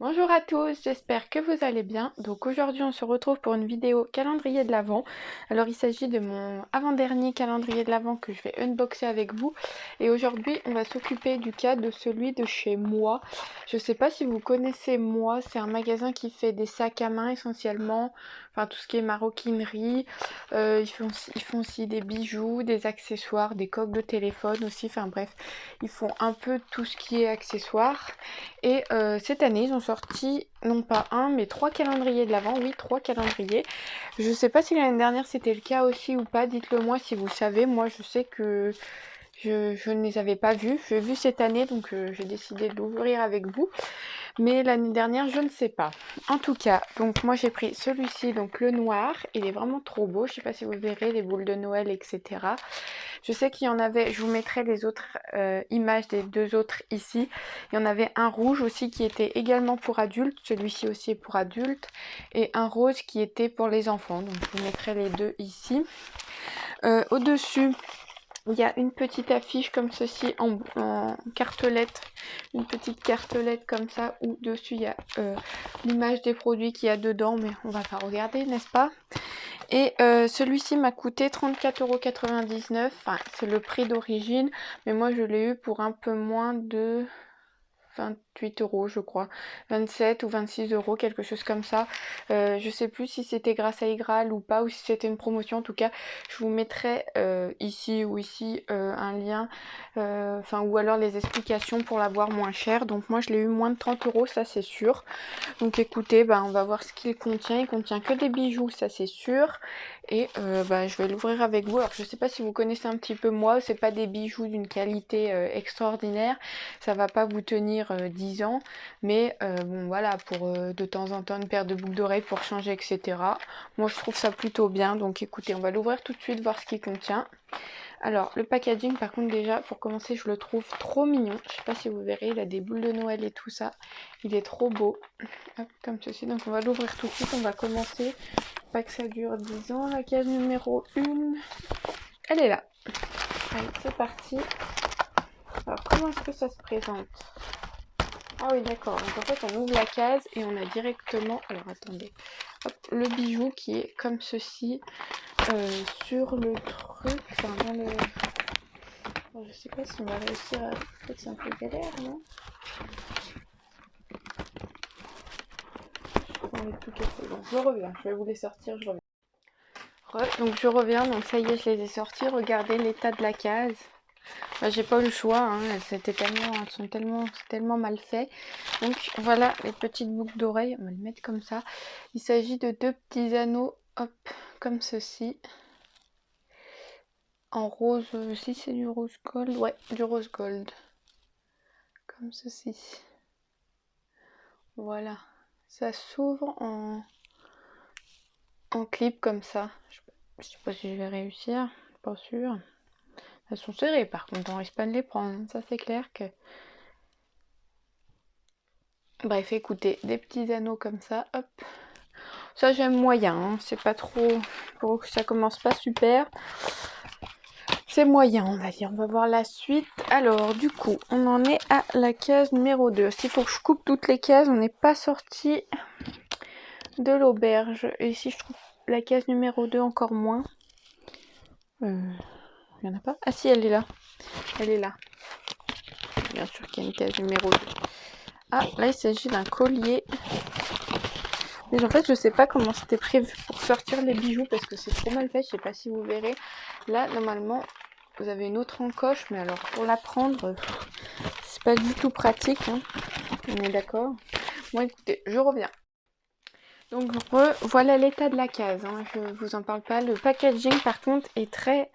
Bonjour à tous, j'espère que vous allez bien. Donc aujourd'hui on se retrouve pour une vidéo calendrier de l'Avent. Alors il s'agit de mon avant-dernier calendrier de l'Avent que je vais unboxer avec vous. Et aujourd'hui on va s'occuper du cas de celui de chez Moi. Je sais pas si vous connaissez Moi, c'est un magasin qui fait des sacs à main essentiellement. Enfin tout ce qui est maroquinerie. Ils font aussi des bijoux, des accessoires, des coques de téléphone aussi. Enfin bref, ils font un peu tout ce qui est accessoires. Et cette année, ils ont sorti, non pas un, mais 3 calendriers de l'Avent. Oui, 3 calendriers. Je sais pas si l'année dernière c'était le cas aussi ou pas. Dites-le moi si vous savez. Moi, je sais que je ne les avais pas vus. J'ai vu cette année, donc j'ai décidé de l'ouvrir avec vous. Mais l'année dernière, je ne sais pas. En tout cas, donc moi j'ai pris celui-ci, donc le noir. Il est vraiment trop beau. Je sais pas si vous verrez les boules de Noël, etc. Je sais qu'il y en avait, je vous mettrai les autres images des deux autres ici. Il y en avait un rouge aussi qui était également pour adultes. Celui-ci aussi est pour adultes. Et un rose qui était pour les enfants. Donc je vous mettrai les deux ici. Au-dessus, il y a une petite affiche comme ceci en cartelette, une petite cartelette comme ça où dessus il y a l'image des produits qu'il y a dedans, mais on va pas regarder, n'est-ce pas? Et celui-ci m'a coûté 34,99 €, enfin c'est le prix d'origine, mais moi je l'ai eu pour un peu moins de 28 € je crois, 27 ou 26 €, quelque chose comme ça. Je sais plus si c'était grâce à Igral ou pas, ou si c'était une promotion. En tout cas, je vous mettrai ici ou ici un lien, enfin ou alors les explications pour l'avoir moins cher. Donc moi je l'ai eu moins de 30 €, ça c'est sûr. Donc écoutez, on va voir ce qu'il contient. Il contient que des bijoux, ça c'est sûr. Et je vais l'ouvrir avec vous. Alors je sais pas si vous connaissez un petit peu Moi, c'est pas des bijoux d'une qualité extraordinaire. Ça va pas vous tenir 10 ans. Mais bon voilà, pour de temps en temps une paire de boucles d'oreilles pour changer, etc. Moi je trouve ça plutôt bien. Donc écoutez, on va l'ouvrir tout de suite, voir ce qu'il contient. Alors, le packaging, par contre, déjà, pour commencer, je le trouve trop mignon. Je sais pas si vous verrez, il a des boules de Noël et tout ça. Il est trop beau. Hop, comme ceci. Donc, on va l'ouvrir tout de suite. On va commencer. Pas que ça dure 10 ans. La case numéro 1, elle est là. Allez, c'est parti. Alors, comment est-ce que ça se présente? Ah oui, d'accord. Donc, en fait, on ouvre la case et on a directement... Alors, attendez. Hop, le bijou qui est comme ceci sur le truc. Enfin, dans le... Je sais pas si on va réussir à... En fait, c'est un peu galère, non? On est tout cassé. Bon, je reviens. Je vais vous les sortir, je reviens. Donc je reviens, donc ça y est, je les ai sortis. Regardez l'état de la case. J'ai pas eu le choix, hein. C'est tellement mal fait. Donc voilà les petites boucles d'oreilles. On va les mettre comme ça. Il s'agit de deux petits anneaux, hop, comme ceci. En rose, si c'est du rose gold, ouais, du rose gold. Comme ceci. Voilà. Ça s'ouvre en clip comme ça. Je sais pas si je vais réussir, pas sûr. Elles sont serrées par contre, on risque pas de les prendre. Ça c'est clair que... Bref, écoutez, des petits anneaux comme ça, hop. Ça j'aime moyen, hein. C'est pas trop... Pour que ça commence pas super. C'est moyen, on va dire. On va voir la suite. Alors, du coup, on en est à la case numéro 2. S'il faut que je coupe toutes les cases, on n'est pas sorti de l'auberge. Et ici, je trouve la case numéro 2 encore moins. Il n'y en a pas? Ah si, elle est là. Elle est là. Bien sûr qu'il y a une case numéro 2. Ah, là, il s'agit d'un collier. Mais en fait, je sais pas comment c'était prévu pour sortir les bijoux parce que c'est trop mal fait. Je sais pas si vous verrez. Là, normalement, vous avez une autre encoche. Mais alors, pour la prendre, c'est pas du tout pratique. Hein. On est d'accord? Bon, écoutez, je reviens. Donc voilà l'état de la case, hein. Je vous en parle pas. Le packaging par contre est très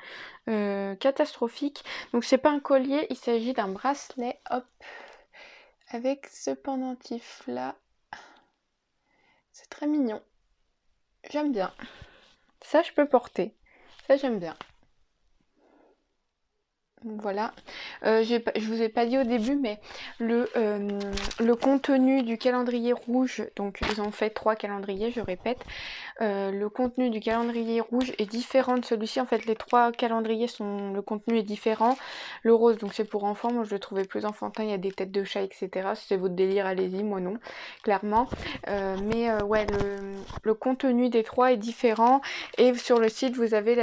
catastrophique. Donc c'est pas un collier, il s'agit d'un bracelet, hop, avec ce pendentif là. C'est très mignon. J'aime bien. Ça je peux porter. Ça j'aime bien. Donc voilà, je vous ai pas dit au début, mais le contenu du calendrier rouge, donc ils ont fait 3 calendriers, je répète, le contenu du calendrier rouge est différent de celui-ci. En fait, les 3 calendriers le contenu est différent. Le rose, donc c'est pour enfants, moi je le trouvais plus enfantin, il y a des têtes de chat, etc. Si c'est votre délire, allez-y, moi non, clairement. Ouais, le contenu des 3 est différent, et sur le site vous avez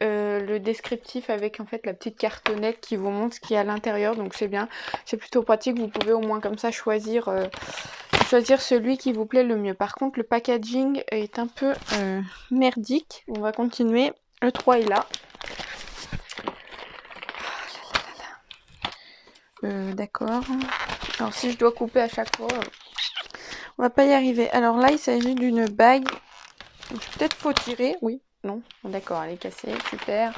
le descriptif avec en fait la petite cartonnette qui vous montre ce qu'il y a à l'intérieur, donc c'est bien, c'est plutôt pratique, vous pouvez au moins comme ça choisir celui qui vous plaît le mieux. Par contre le packaging est un peu merdique. On va continuer, le 3 est là. D'accord, alors si je dois couper à chaque fois, on va pas y arriver. Alors là il s'agit d'une bague, peut-être faut tirer, oui, non, d'accord, elle est cassée, super.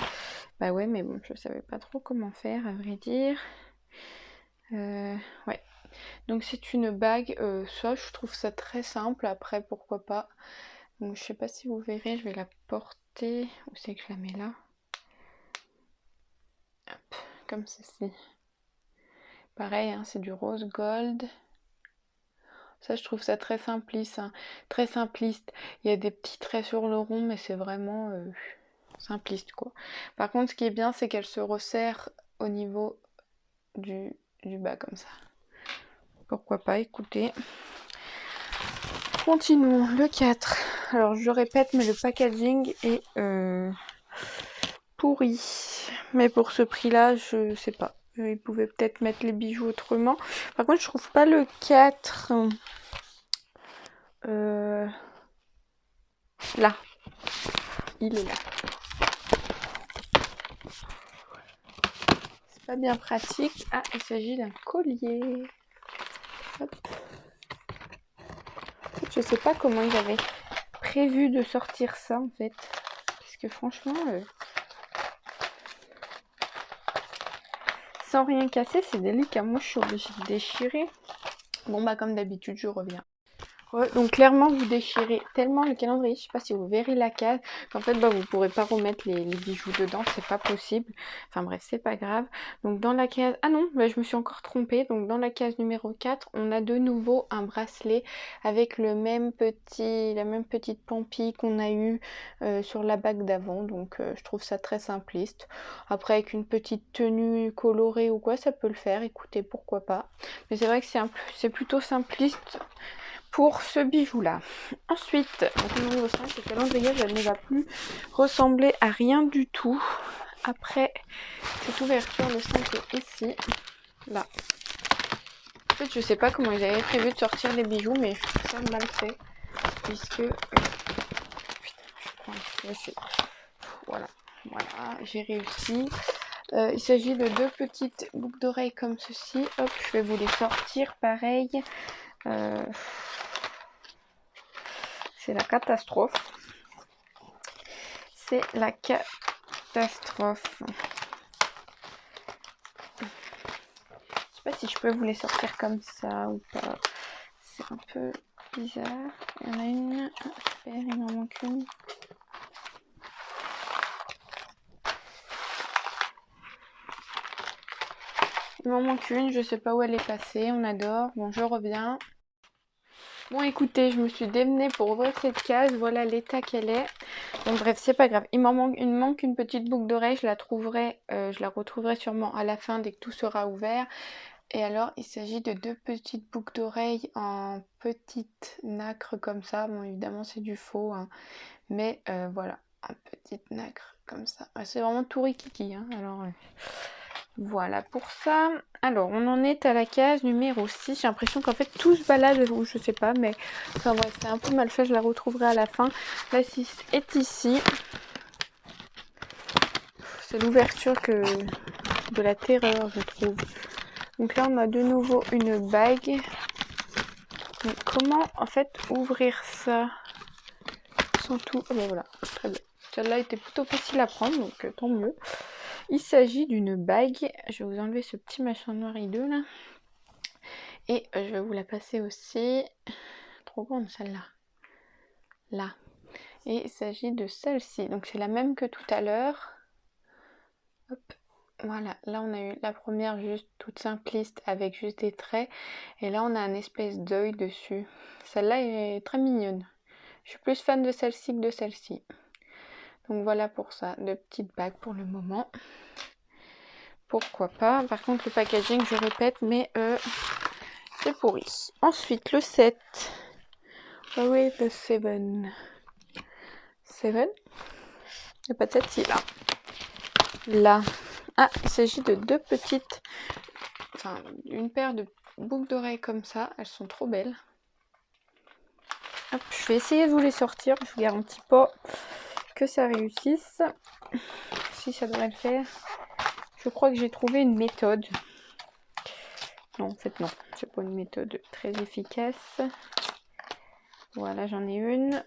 Bah ouais, mais bon, je savais pas trop comment faire, à vrai dire. Ouais. Donc c'est une bague, ça je trouve ça très simple, après pourquoi pas. Donc je sais pas si vous verrez, je vais la porter. Où c'est que je la mets là? Hop, comme ceci. Pareil, hein, c'est du rose gold. Ça je trouve ça très simpliste, hein, très simpliste. Il y a des petits traits sur le rond, mais c'est vraiment simpliste quoi. Par contre ce qui est bien, c'est qu'elle se resserre au niveau du bas comme ça. Pourquoi pas, écoutez. Continuons, le 4. Alors je répète, mais le packaging est pourri. Mais pour ce prix-là, je sais pas. Ils pouvaient peut-être mettre les bijoux autrement. Par contre, je trouve pas le 4. Là. Il est là. C'est pas bien pratique. Ah, il s'agit d'un collier. Hop. Je sais pas comment ils avaient prévu de sortir ça en fait. Parce que franchement... sans rien casser, c'est délicat. Moi, je suis obligée de déchirer. Bon, bah, comme d'habitude, je reviens. Ouais, donc clairement vous déchirez tellement le calendrier, je sais pas si vous verrez la case, qu'en fait bah, vous pourrez pas remettre les bijoux dedans, c'est pas possible. Enfin bref, c'est pas grave. Donc dans la case, ah non, bah, je me suis encore trompée. Donc dans la case numéro 4, on a de nouveau un bracelet avec la même petite pampille qu'on a eu sur la bague d'avant. Donc je trouve ça très simpliste. Après avec une petite tenue colorée ou quoi, ça peut le faire, écoutez, pourquoi pas. Mais c'est vrai que c'est plutôt simpliste pour ce bijou là. Ensuite, donc le numéro 5, le calendrier, elle ne va plus ressembler à rien du tout. Après cette ouverture, le 5 est ici, là. En fait, je sais pas comment ils avaient prévu de sortir les bijoux, mais je trouve ça mal fait. Puisque... putain, je prends voilà, j'ai réussi. Il s'agit de 2 petites boucles d'oreilles comme ceci. Hop, je vais vous les sortir, pareil. C'est la catastrophe. C'est la catastrophe. Je sais pas si je peux vous les sortir comme ça ou pas. C'est un peu bizarre. Il y en a une. Ah, super, il m'en manque une. Il m'en manque une, je sais pas où elle est passée. On adore. Bon, je reviens. Bon, écoutez, je me suis démenée pour ouvrir cette case. Voilà l'état qu'elle est. Donc bref, c'est pas grave. Il me manque une petite boucle d'oreille. Je la retrouverai sûrement à la fin dès que tout sera ouvert. Et alors, il s'agit de 2 petites boucles d'oreilles en petite nacre comme ça. Bon, évidemment, c'est du faux, hein. Mais voilà, en petite nacre comme ça. C'est vraiment tout rikiki, hein. Alors, voilà pour ça. Alors, on en est à la case numéro 6. J'ai l'impression qu'en fait, tout se balade, ou je sais pas, mais enfin bref, c'est un peu mal fait. Je la retrouverai à la fin. La 6 est ici. C'est l'ouverture de la terreur, je trouve. Donc là, on a de nouveau une bague. Donc, comment en fait ouvrir ça sans tout? Oh ben voilà, très bien. Celle-là était plutôt facile à prendre, donc tant mieux. Il s'agit d'une bague. Je vais vous enlever ce petit machin noir hideux là. Et je vais vous la passer aussi. Trop grande celle-là. Là. Et il s'agit de celle-ci. Donc c'est la même que tout à l'heure. Hop. Voilà, là on a eu la première juste toute simpliste avec juste des traits. Et là on a un espèce d'œil dessus. Celle-là est très mignonne. Je suis plus fan de celle-ci que de celle-ci. Donc voilà pour ça, de petites bagues pour le moment. Pourquoi pas. Par contre le packaging, je répète, mais c'est pourri. Ensuite le 7. Ah oui, le 7. 7. Il n'y a pas de 7 si là. Là. Ah, il s'agit de deux petites... Enfin, une paire de boucles d'oreilles comme ça. Elles sont trop belles. Hop, je vais essayer de vous les sortir. Je vous garantis pas que ça réussisse. Si ça devrait le faire. Je crois que j'ai trouvé une méthode. Non, en fait non. C'est pas une méthode très efficace. Voilà, j'en ai une.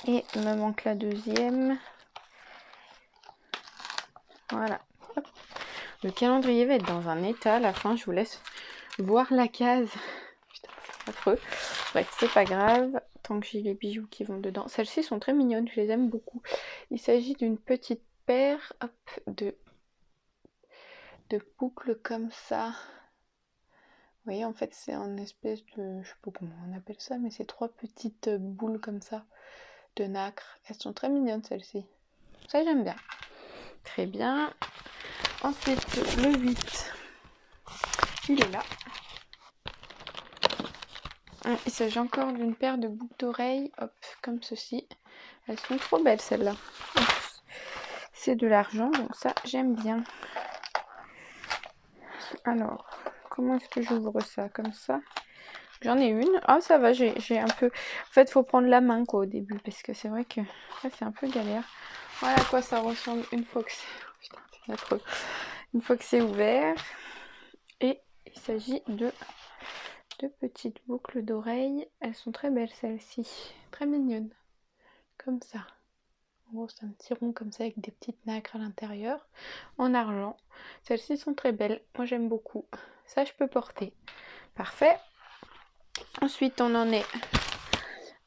Et il me manque la deuxième. Voilà. Hop. Le calendrier va être dans un état. À la fin, je vous laisse voir la case. Putain, c'est affreux. Bref, c'est pas grave. Tant que j'ai les bijoux qui vont dedans. Celles-ci sont très mignonnes. Je les aime beaucoup. Il s'agit d'une petite paire hop, de boucles comme ça. Vous voyez, en fait, c'est un espèce de... Je sais pas comment on appelle ça, mais c'est 3 petites boules comme ça de nacre. Elles sont très mignonnes, celles-ci. Ça, j'aime bien. Très bien. Ensuite, le 8. Il est là. Il s'agit encore d'une paire de boucles d'oreilles, hop, comme ceci. Elles sont trop belles, celles-là. C'est de l'argent, donc ça, j'aime bien. Alors, comment est-ce que j'ouvre ça? Comme ça. J'en ai une. Ah, ça va, j'ai un peu... En fait, il faut prendre la main, quoi, au début, parce que c'est vrai que là, c'est un peu galère. Voilà à quoi ça ressemble une fois que c'est... Oh, putain, c'est affreux. Une fois que c'est ouvert. Et il s'agit de deux petites boucles d'oreilles. Elles sont très belles, celles-ci. Très mignonnes. Comme ça. En gros, c'est un petit rond comme ça avec des petites nacres à l'intérieur. En argent. Celles-ci sont très belles. Moi, j'aime beaucoup. Ça, je peux porter. Parfait. Ensuite, on en est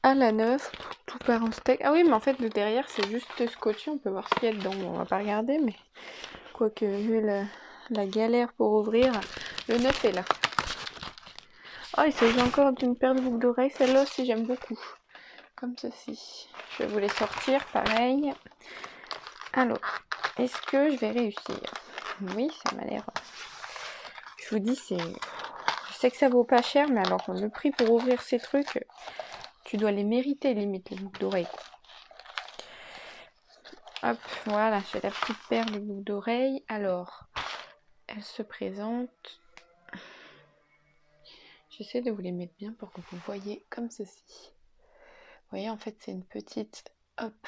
à la 9. Tout part en steak. Ah oui, mais en fait, le derrière, c'est juste scotché. On peut voir ce qu'il y a dedans. Bon, on va pas regarder, mais quoique, vu la galère pour ouvrir, le 9 est là. Oh, il s'agit encore d'une paire de boucles d'oreilles. Celle-là aussi, j'aime beaucoup. Comme ceci. Je vais vous les sortir, pareil. Alors, est-ce que je vais réussir? Oui, ça m'a l'air... Je vous dis, c'est... Je sais que ça vaut pas cher, mais alors, le prix pour ouvrir ces trucs, tu dois les mériter, limite, les boucles d'oreilles. Hop, voilà, j'ai la petite paire de boucles d'oreilles. Alors, elle se présente. J'essaie de vous les mettre bien pour que vous voyez comme ceci. Vous voyez, en fait, c'est une petite, hop,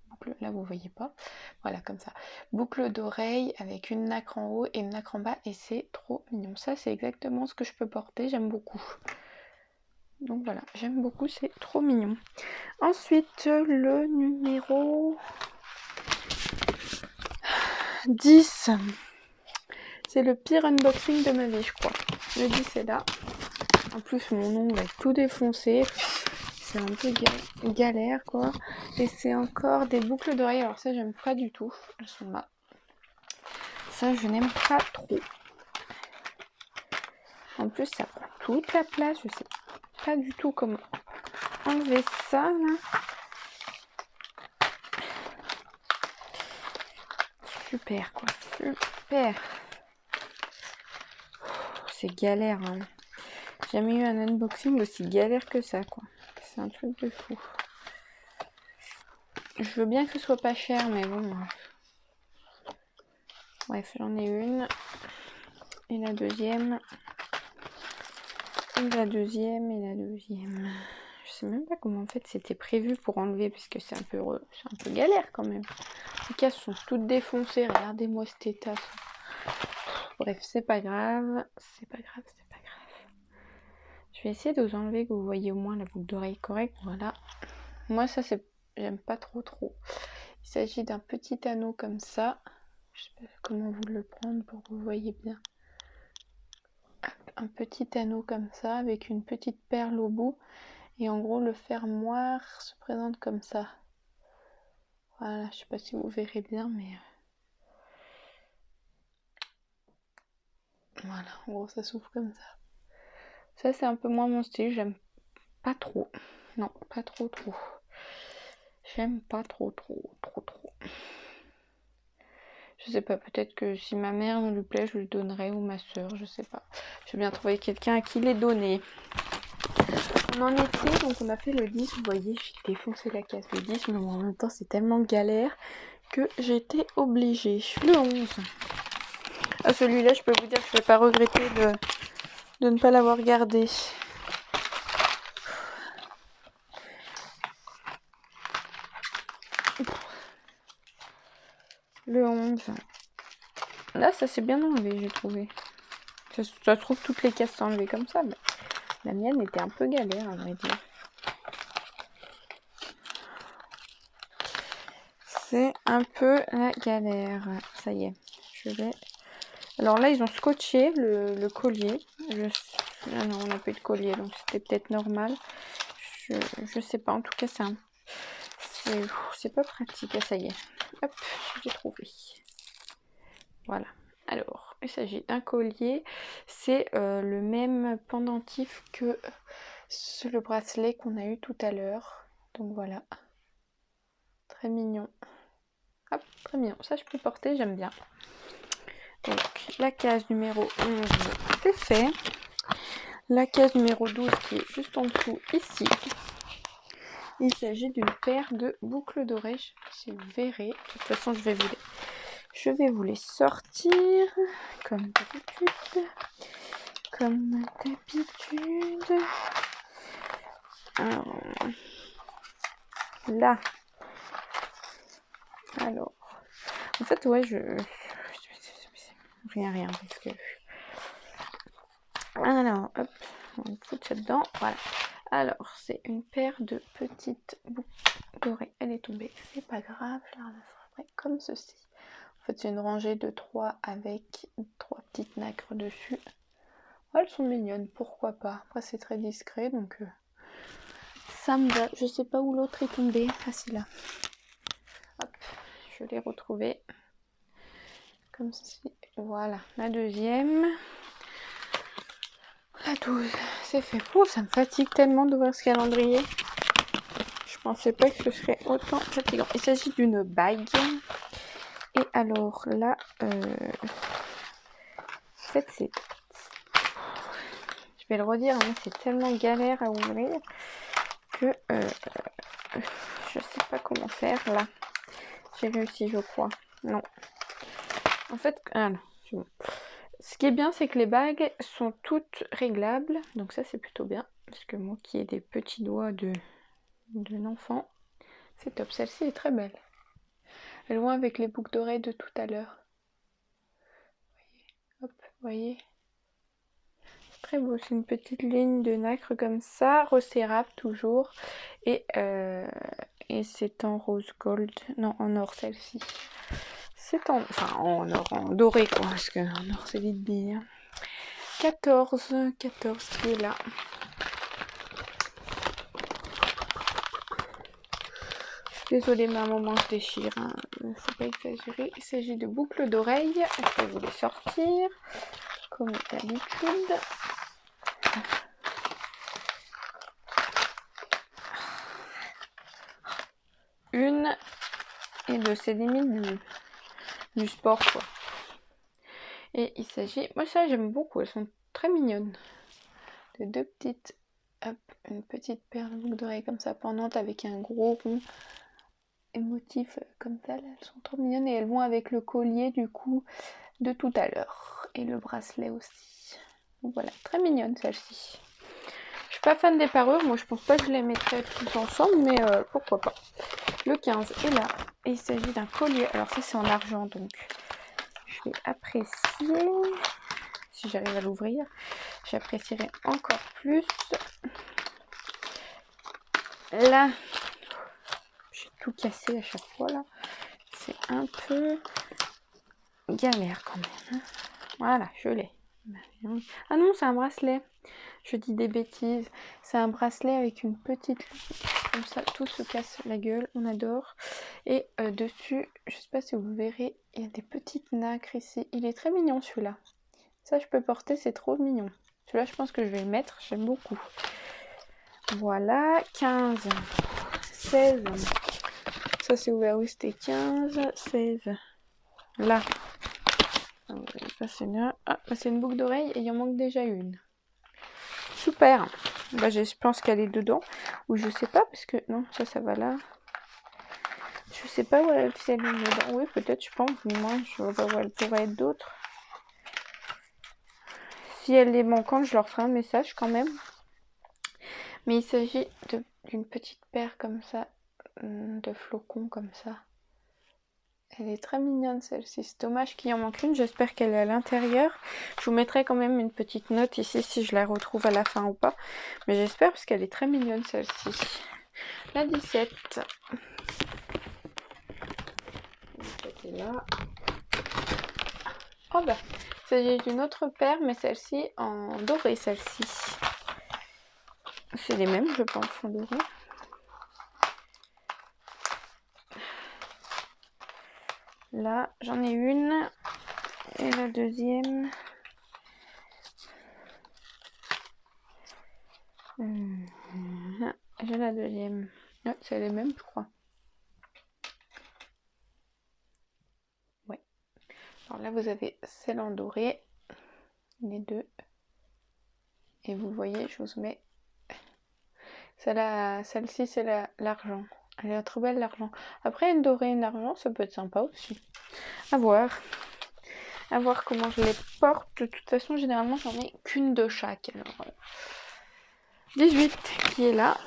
boucle. Là, vous voyez pas. Voilà, comme ça. Boucle d'oreille avec une nacre en haut et une nacre en bas. Et c'est trop mignon. Ça, c'est exactement ce que je peux porter. J'aime beaucoup. Donc voilà, j'aime beaucoup. C'est trop mignon. Ensuite, le numéro 10. C'est le pire unboxing de ma vie, je crois. Le 10 est là. En plus, mon ongle est tout défoncé. C'est un peu galère, quoi. Et c'est encore des boucles d'oreilles. Alors ça, j'aime pas du tout. Elles sont là. Ça, je n'aime pas trop. En plus, ça prend toute la place. Je sais pas du tout comment enlever ça, là. Super, quoi. Super. C'est galère, hein. J'ai jamais eu un unboxing aussi galère que ça, quoi. C'est un truc de fou. Je veux bien que ce soit pas cher, mais bon. Bref, j'en ai une. Et la deuxième. Et la deuxième. Et la deuxième. Je sais même pas comment en fait c'était prévu pour enlever, puisque c'est un peu galère quand même. Les cases sont toutes défoncées. Regardez-moi cet état. Bref, c'est pas grave. C'est pas grave, c'est pas grave. Je vais essayer de vous enlever, que vous voyez au moins la boucle d'oreille correcte. Voilà. Moi, ça, c'est... J'aime pas trop. Il s'agit d'un petit anneau comme ça. Je sais pas comment vous le prendre pour que vous voyez bien. Un petit anneau comme ça, avec une petite perle au bout. Et en gros, le fermoir se présente comme ça. Voilà, je sais pas si vous verrez bien, mais... Voilà, en gros ça s'ouvre comme ça. Ça c'est un peu moins mon style, j'aime pas trop. Non, pas trop. J'aime pas trop. Je sais pas, peut-être que si ma mère me lui plaît, je lui donnerai, ou ma soeur, je sais pas. J'ai bien trouvé quelqu'un à qui les donner. On en était, donc on a fait le 10, vous voyez, j'ai défoncé la caisse le 10, mais en même temps c'est tellement galère que j'étais obligée. Le 11. Ah, celui-là, je peux vous dire que je vais pas regretter de ne pas l'avoir gardé. Le 11. Là, ça s'est bien enlevé, j'ai trouvé. Ça se trouve, toutes les caisses sont enlevées comme ça, mais la mienne était un peu galère, à vrai dire. C'est un peu la galère. Ça y est, je vais... Alors là, ils ont scotché le collier. Ah non, on n'a pas eu de collier, donc c'était peut-être normal. Je sais pas, en tout cas, c'est pas pratique. Ah, ça y est. Hop, j'ai trouvé. Voilà. Alors, il s'agit d'un collier. C'est le même pendentif que le bracelet qu'on a eu tout à l'heure. Donc voilà. Très mignon. Hop, très mignon. Ça, je peux porter, j'aime bien. Donc, la case numéro 11, c'est fait. La case numéro 12 qui est juste en dessous, ici. Il s'agit d'une paire de boucles d'oreilles. Si vous verrez. De toute façon, je vais vous les sortir. Comme d'habitude. Là. Alors. En fait, ouais, Rien, parce que... Alors, hop, on va foutre ça dedans, voilà. Alors, c'est une paire de petites boucles d'oreilles. Elle est tombée, c'est pas grave, je la ramasserai comme ceci. En fait, c'est une rangée de 3 avec 3 petites nacres dessus. Elles sont mignonnes, pourquoi pas. Après, c'est très discret, donc ça me va. Je sais pas où l'autre est tombée. Ah, si, là. Hop, je l'ai retrouvée. Comme ceci. Voilà, la deuxième. La 12, c'est fait. Oh, ça me fatigue tellement d'ouvrir ce calendrier. Je pensais pas que ce serait autant fatigant. Il s'agit d'une bague. Et alors là, en fait, c'est... Je vais le redire, mais c'est tellement galère à ouvrir que je sais pas comment faire là. J'ai réussi, je crois. Non. En fait, ah non, c'est bon. Ce qui est bien, c'est que les bagues sont toutes réglables. Donc ça, c'est plutôt bien. Parce que moi qui ai des petits doigts d'un enfant, c'est top. Celle-ci est très belle. Elle loin avec les boucles d'oreilles de tout à l'heure. Hop, vous voyez. C'est très beau. C'est une petite ligne de nacre comme ça, resserrable toujours. Et c'est en rose gold. Non, en or celle-ci. C'est en or, en doré quoi. Parce que en or c'est vite bien. 14 qui est là. Désolée, mais à un moment je déchire, hein. Faut pas exagérer. Il s'agit de boucles d'oreilles. Je vais vous les sortir, comme d'habitude. Une et deux, c'est limite du sport, quoi. Et il s'agit, moi ça j'aime beaucoup, elles sont très mignonnes. De deux petites, hop, une petite paire de boucles d'oreilles comme ça pendantes avec un gros rond émotif comme ça, là, elles sont trop mignonnes et elles vont avec le collier du coup de tout à l'heure et le bracelet aussi. Donc voilà, très mignonne celle-ci. Je suis pas fan des parures, moi je pense pas que je les mettrais tous ensemble, mais pourquoi pas. Le 15 est là et il s'agit d'un collier. Alors ça c'est en argent, donc je vais apprécier. Si j'arrive à l'ouvrir, j'apprécierai encore plus. Là, j'ai tout cassé à chaque fois là. C'est un peu galère quand même. Voilà, je l'ai. Ah non, c'est un bracelet. Je dis des bêtises. C'est un bracelet avec une petite comme ça, tout se casse la gueule, on adore. Et dessus, je sais pas si vous verrez, il y a des petites nacres ici. Il est très mignon celui-là. Ça, je peux porter, c'est trop mignon. Celui-là, je pense que je vais le mettre, j'aime beaucoup. Voilà, 15, 16. Ça, c'est ouvert, oui, c'était 15, 16. Là. Ça, c'est là. Ah, c'est une boucle d'oreille et il en manque déjà une. Super. Bah, je pense qu'elle est dedans. Ou je sais pas, parce que... Non, ça va là. Je sais pas où elle est dedans. Oui, peut-être, je pense. Mais moi, je vois pas où elle pourrait être d'autre. Si elle est manquante, je leur ferai un message quand même. Mais il s'agit d'une petite paire comme ça. De flocons comme ça. Elle est très mignonne celle-ci. C'est dommage qu'il en manque une. J'espère qu'elle est à l'intérieur. Je vous mettrai quand même une petite note ici si je la retrouve à la fin ou pas. Mais j'espère parce qu'elle est très mignonne celle-ci. La 17. Est là. Oh bah, il s'agit d'une autre paire, mais celle-ci en doré, celle-ci. C'est les mêmes, je pense, en doré. Là, j'en ai une. Et la deuxième. J'ai la deuxième. Ouais, c'est les mêmes, je crois. Ouais. Alors là, vous avez celle en doré. Les deux. Et vous voyez, je vous mets. Celle-ci, c'est l'argent. Elle est trop belle, l'argent. Après, une dorée et une argent, ça peut être sympa aussi. À voir. À voir comment je les porte. De toute façon, généralement, j'en ai qu'une de chaque. Alors, 18 qui est là.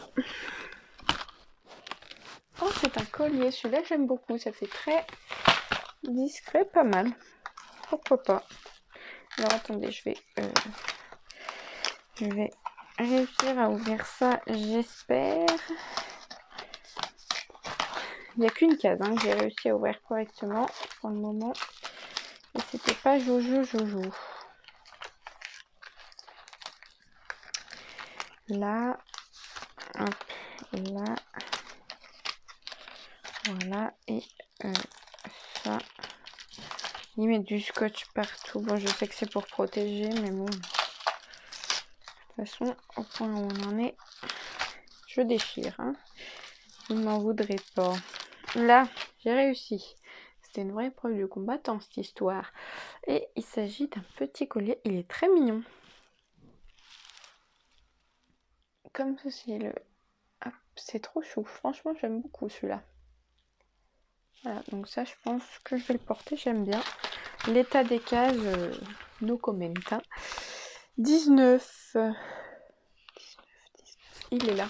Oh, c'est un collier. Celui-là, j'aime beaucoup. Ça fait très discret, pas mal. Pourquoi pas. Alors, attendez, je vais réussir à ouvrir ça, j'espère. Il n'y a qu'une case que j'ai réussi à ouvrir correctement pour le moment. Et c'était pas Jojo. Là, hop, là, voilà, et ça. Il met du scotch partout. Bon, je sais que c'est pour protéger, mais bon. De toute façon, au point où on en est, je déchire. Vous ne m'en voudrez pas. Là, j'ai réussi. C'était une vraie épreuve de combattant, cette histoire. Et il s'agit d'un petit collier. Il est très mignon. Comme ceci. C'est trop chou. Franchement, j'aime beaucoup celui-là. Voilà, donc ça, je pense que je vais le porter. J'aime bien. L'état des cases, no comment. 19. Il est là.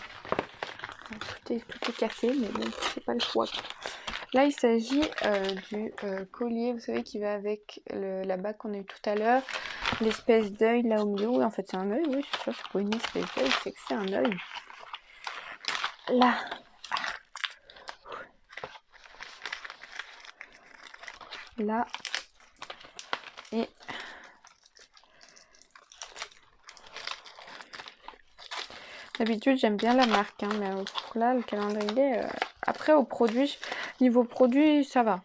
Tout est cassé, mais bon, c'est pas le choix. Là, il s'agit du collier, vous savez, qui va avec la bague qu'on a eu tout à l'heure. L'espèce d'œil là au milieu. Oui, en fait, c'est un œil. Oui, c'est sûr, c'est pas une espèce d'œil, c'est que c'est un œil. Là. Là. Et d'habitude, j'aime bien la marque, mais là, le calendrier. Après, niveau produit, ça va.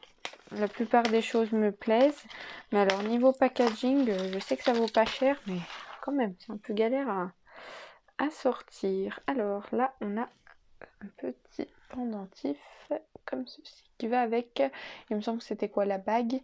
La plupart des choses me plaisent. Mais alors, niveau packaging, je sais que ça vaut pas cher, mais quand même, c'est un peu galère à sortir. Alors là, on a un petit pendentif comme ceci qui va avec, il me semble que c'était quoi, la bague.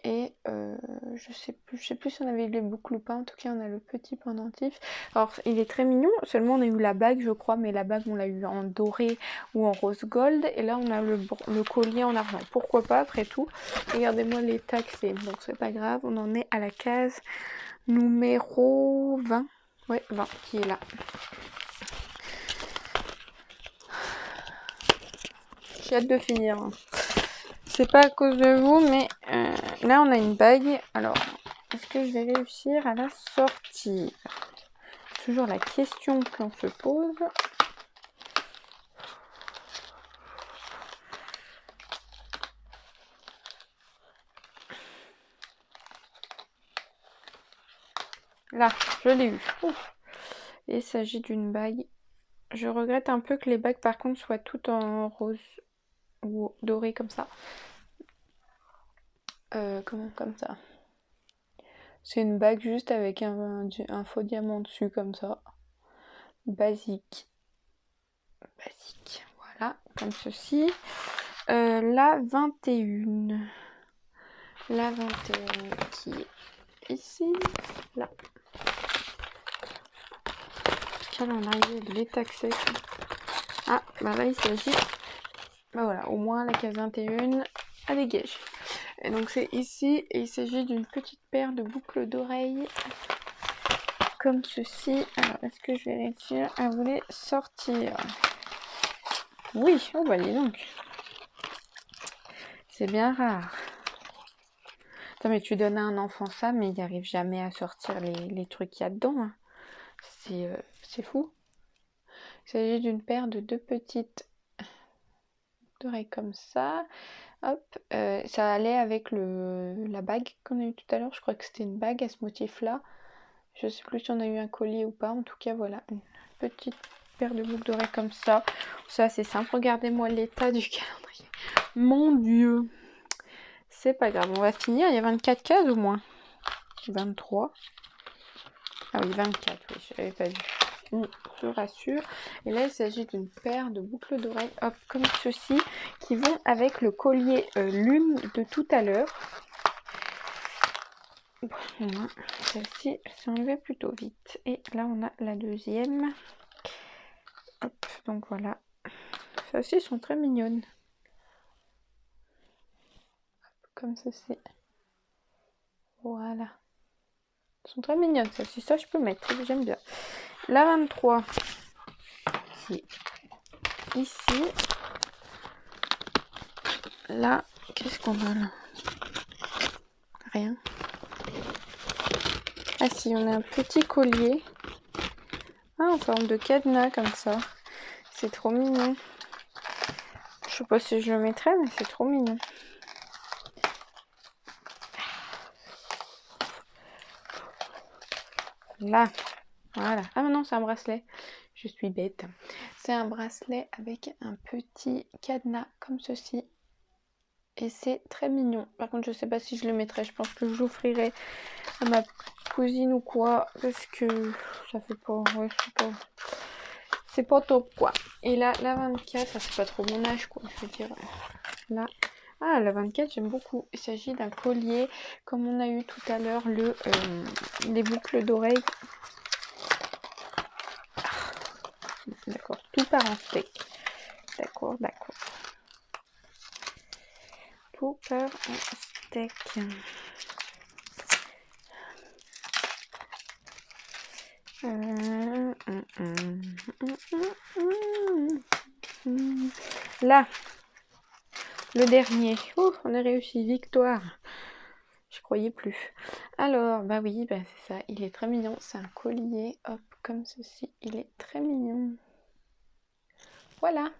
Et je sais plus si on avait les boucles ou pas. En tout cas, on a le petit pendentif. Alors, il est très mignon. Seulement, on a eu la bague, je crois. Mais la bague, on l'a eu en doré ou en rose gold. Et là, on a le collier en argent. Pourquoi pas, après tout. Regardez-moi les taxés. Donc, c'est pas grave. On en est à la case numéro 20. Ouais, 20 qui est là. J'ai hâte de finir. C'est pas à cause de vous, mais là on a une bague. Alors, est-ce que je vais réussir à la sortir? Toujours la question qu'on se pose. Là, je l'ai eu. Ouf. Et il s'agit d'une bague. Je regrette un peu que les bagues par contre soient toutes en rose ou doré comme ça. Comment comme ça? C'est une bague juste avec un faux diamant dessus comme ça. Basique. Basique. Voilà, comme ceci. La 21. La 21 qui est ici. Là. Calendrier de l'état sec. Ah, bah là il s'agit. Bah voilà, au moins la case 21 à dégage. Et donc c'est ici et il s'agit d'une petite paire de boucles d'oreilles comme ceci. Alors est-ce que je vais réussir à vous les sortir? Oui, oh bah dis donc. C'est bien rare. Attends, mais tu donnes à un enfant ça, mais il n'arrive jamais à sortir les trucs qu'il y a dedans. Hein. C'est fou. Il s'agit d'une paire de deux petites oreilles comme ça. Hop, ça allait avec la bague qu'on a eu tout à l'heure. Je crois que c'était une bague à ce motif-là. Je sais plus si on a eu un collier ou pas. En tout cas, voilà, une petite paire de boucles d'oreilles comme ça. Ça, c'est simple. Regardez-moi l'état du calendrier. Mon Dieu. C'est pas grave. On va finir. Il y a 24 cases au moins. 23. Ah oui, 24. Oui, je l'avais pas vu. On se rassure. Et là, il s'agit d'une paire de boucles d'oreilles, hop, comme ceci, qui vont avec le collier lune de tout à l'heure. Voilà. Celle-ci s'est enlevée plutôt vite. Et là, on a la deuxième. Hop, donc voilà. Celles-ci sont très mignonnes. Hop, comme ceci. Voilà. Elles sont très mignonnes, celles-ci. Ça, je peux mettre. J'aime bien. La 23. Qui est ici. Là, qu'est-ce qu'on a là? Rien. Ah si, on a un petit collier. Ah, en forme de cadenas comme ça. C'est trop mignon. Je sais pas si je le mettrai, mais c'est trop mignon. Là, voilà. Ah non, c'est un bracelet. Je suis bête. C'est un bracelet avec un petit cadenas comme ceci. Et c'est très mignon. Par contre, je sais pas si je le mettrai. Je pense que je l'offrirai à ma cousine ou quoi. Parce que ça fait pas... Ouais, c'est pas top quoi. Et là, la 24, ça c'est pas trop mon âge quoi. Je veux dire, là... Ah, la 24, j'aime beaucoup. Il s'agit d'un collier, comme on a eu tout à l'heure, les boucles d'oreilles. D'accord, tout part en steak. D'accord, d'accord. Tout part en steak. Là, le dernier. Oh, on a réussi, victoire. Je croyais plus. Alors, bah oui, bah c'est ça. Il est très mignon. C'est un collier, hop, comme ceci. Il est très mignon. Voilà.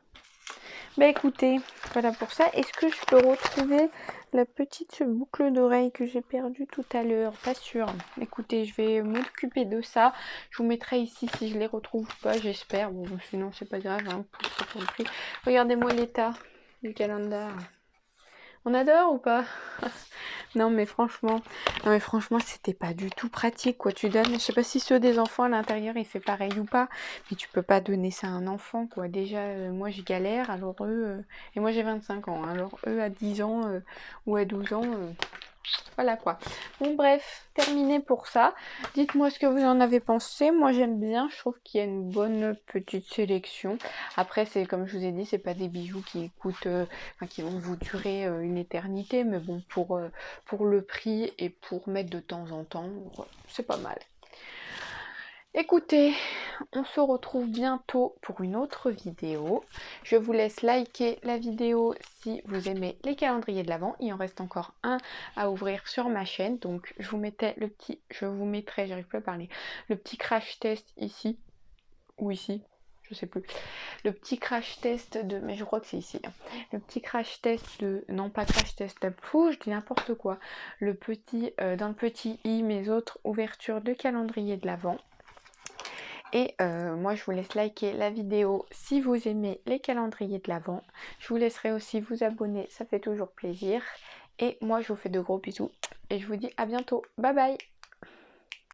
Bah écoutez, voilà pour ça. Est-ce que je peux retrouver la petite boucle d'oreille que j'ai perdue tout à l'heure? Pas sûr. Écoutez, je vais m'occuper de ça. Je vous mettrai ici si je les retrouve pas, j'espère. Bon, sinon c'est pas grave, hein, pour le prix. Regardez-moi l'état du calendrier. On adore ou pas? Non mais franchement, c'était pas du tout pratique quoi. Tu donnes, je sais pas si ceux des enfants à l'intérieur il fait pareil ou pas, mais tu peux pas donner ça à un enfant quoi. Déjà moi je galère, alors eux et moi j'ai 25 ans, alors eux à 10 ans ou à 12 ans voilà quoi. Bon bref, terminé pour ça. Dites-moi ce que vous en avez pensé. Moi j'aime bien, je trouve qu'il y a une bonne petite sélection. Après c'est comme je vous ai dit, c'est pas des bijoux qui coûtent, qui vont vous durer une éternité, mais bon pour le prix et pour mettre de temps en temps, c'est pas mal. Écoutez, on se retrouve bientôt pour une autre vidéo. Je vous laisse liker la vidéo si vous aimez les calendriers de l'Avent. Il en reste encore un à ouvrir sur ma chaîne. Donc je vous mettrai, j'arrive plus à parler, le petit crash test ici ou ici. Je sais plus. Le petit crash test de... Mais je crois que c'est ici. Hein. Le petit crash test de... Non, pas crash test. Fou, je dis n'importe quoi. Le petit... dans le petit i, mes autres ouvertures de calendrier de l'Avent. Et moi, je vous laisse liker la vidéo si vous aimez les calendriers de l'Avent. Je vous laisserai aussi vous abonner, ça fait toujours plaisir. Et moi, je vous fais de gros bisous. Et je vous dis à bientôt. Bye bye!